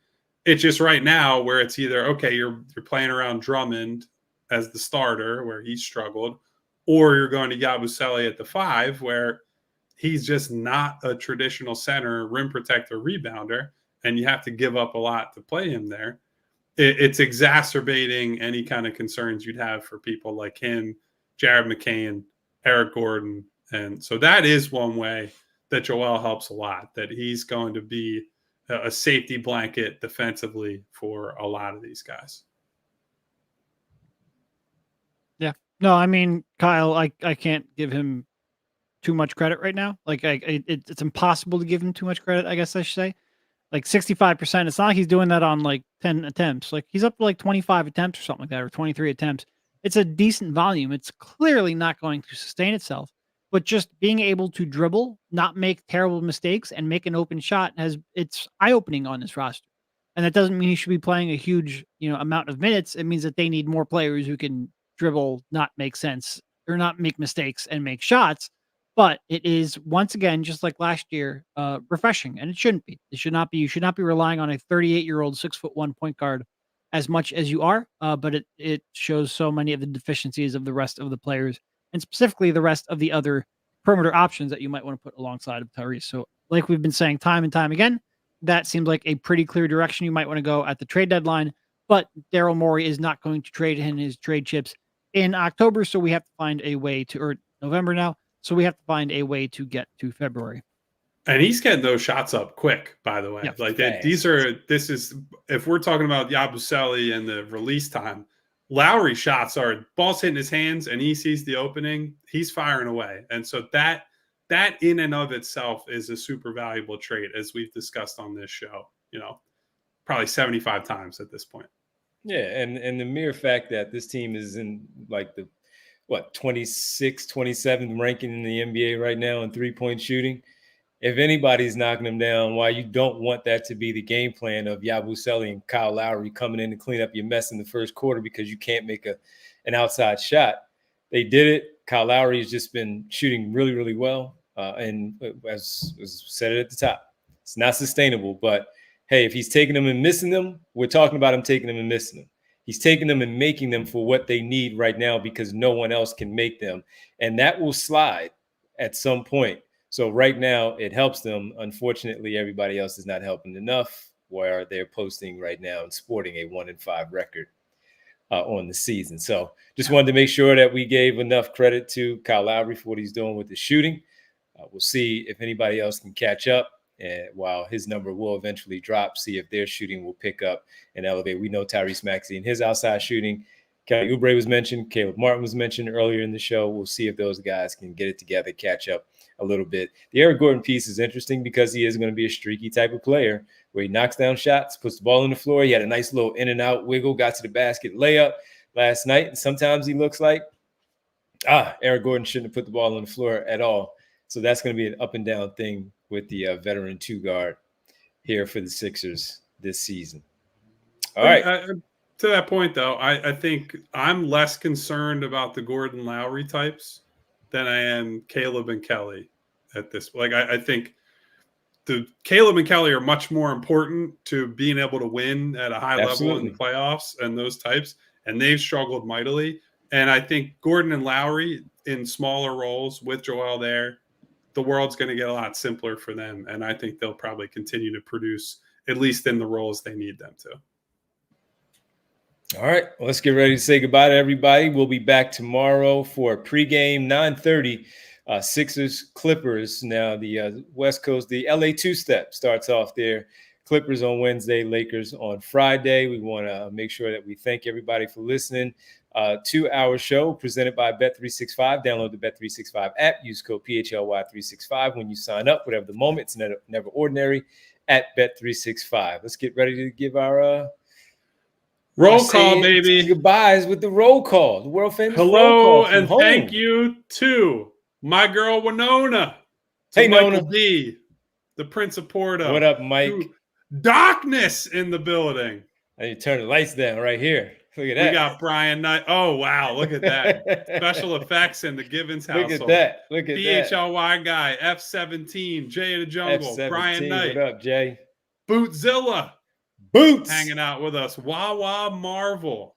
It's just right now where it's either, okay, you're playing around Drummond as the starter where he struggled, or you're going to Yabu at the 5 where he's just not a traditional center, rim protector, rebounder, and you have to give up a lot to play him there. It's exacerbating any kind of concerns you'd have for people like him, Jared McCain, Eric Gordon. And so that is one way that Joel helps a lot, that he's going to be a safety blanket defensively for a lot of these guys. Yeah. No, I mean, Kyle, I can't give him too much credit right now. Like it's impossible to give him too much credit, I guess I should say. Like 65%. It's not like he's doing that on like 10 attempts. Like he's up to like 25 attempts or something like that, or 23 attempts. It's a decent volume. It's clearly not going to sustain itself. But just being able to dribble, not make terrible mistakes, and make an open shot it's eye-opening on this roster. And that doesn't mean he should be playing a huge, amount of minutes. It means that they need more players who can dribble, not make sense, or not make mistakes and make shots. But it is, once again, just like last year, refreshing, and it shouldn't be. It should not be. You should not be relying on a 38-year-old 6'1" point guard as much as you are. But it shows so many of the deficiencies of the rest of the players, and specifically the rest of the other perimeter options that you might want to put alongside of Tyrese. So, like we've been saying time and time again, that seems like a pretty clear direction you might want to go at the trade deadline. But Daryl Morey is not going to trade in his trade chips in October, so we have to find a way to, or November now. So we have to find a way to get to February. And he's getting those shots up quick, by the way. Yeah, like if we're talking about Yabu and the release time, Lowry shots are balls hitting his hands and he sees the opening, he's firing away. And so that in and of itself is a super valuable trait, as we've discussed on this show, probably 75 times at this point. Yeah. And the mere fact that this team is in like the 26, 27th ranking in the NBA right now in 3-point shooting. If anybody's knocking them down, why you don't want that to be the game plan of Yabu and Kyle Lowry coming in to clean up your mess in the first quarter because you can't make an outside shot. They did it. Kyle Lowry has just been shooting really, really well. And as said it at the top, it's not sustainable. But, hey, if he's taking them and missing them, we're talking about him taking them and missing them. He's taking them and making them for what they need right now because no one else can make them. And that will slide at some point. So right now it helps them. Unfortunately, everybody else is not helping enough, where they're posting right now and sporting a 1-5 record on the season. So just wanted to make sure that we gave enough credit to Kyle Lowry for what he's doing with the shooting. We'll see if anybody else can catch up. And while his number will eventually drop, see if their shooting will pick up and elevate. We know Tyrese Maxey and his outside shooting. Kelly Oubre was mentioned. Caleb Martin was mentioned earlier in the show. We'll see if those guys can get it together, catch up a little bit. The Eric Gordon piece is interesting because he is going to be a streaky type of player where he knocks down shots, puts the ball on the floor. He had a nice little in and out wiggle, got to the basket layup last night. And sometimes he looks like, Eric Gordon shouldn't have put the ball on the floor at all. So that's going to be an up and down thing with the veteran two guard here for the Sixers this season. All right. To that point, though, I think I'm less concerned about the Gordon Lowry types than I am Caleb and Kelly at this. Like, I think the Caleb and Kelly are much more important to being able to win at a high level in the playoffs and those types. And they've struggled mightily. And I think Gordon and Lowry in smaller roles with Joel there, the world's going to get a lot simpler for them. And I think they'll probably continue to produce, at least in the roles they need them to. All right, well, let's get ready to say goodbye to everybody. We'll be back tomorrow for pregame 9:30. Sixers, Clippers. Now the West Coast, the LA two-step starts off there. Clippers on Wednesday, Lakers on Friday. We want to make sure that we thank everybody for listening to our show presented by Bet365. Download the Bet365 app. Use code PHLY365 when you sign up. Whatever the moment, it's never ordinary at Bet365. Let's get ready to give our roll call, baby. Goodbyes with the roll call. The world famous hello roll call and home. Thank you to my girl Winona. Hey, Michael Nona. B, the Prince of Porto. What up, Mike? Darkness in the building. I need to turn the lights down right here. Look at that. We got Brian Knight. Oh, wow. Look at that. Special effects in the Givens household. Look at that. Look at PHLY guy, F17, Jay of the Jungle, F17. Brian Knight. What up, Jay? Bootzilla. Boots. Hanging out with us. Wawa Marvel.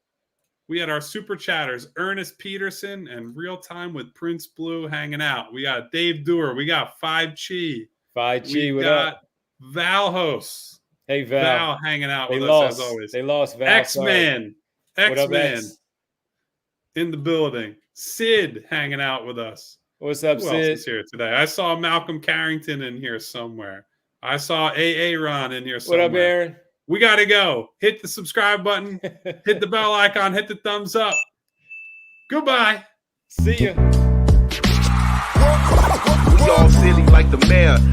We had our super chatters, Ernest Peterson and Real Time with Prince Blue hanging out. We got Dave Dewar. We got 5Chi. 5Chi, what got up? Valhos. Hey, Val. Val hanging out with us as always. They lost, Val. X-Men. X-Men X? in the building. Sid hanging out with us. What's up, Who Sid? else is here today? I saw Malcolm Carrington in here somewhere. I saw A.A. Ron in here somewhere. What up, Aaron? We got to go. Hit the subscribe button. Hit the bell icon. Hit the thumbs up. Goodbye. See ya. We all silly like the mayor.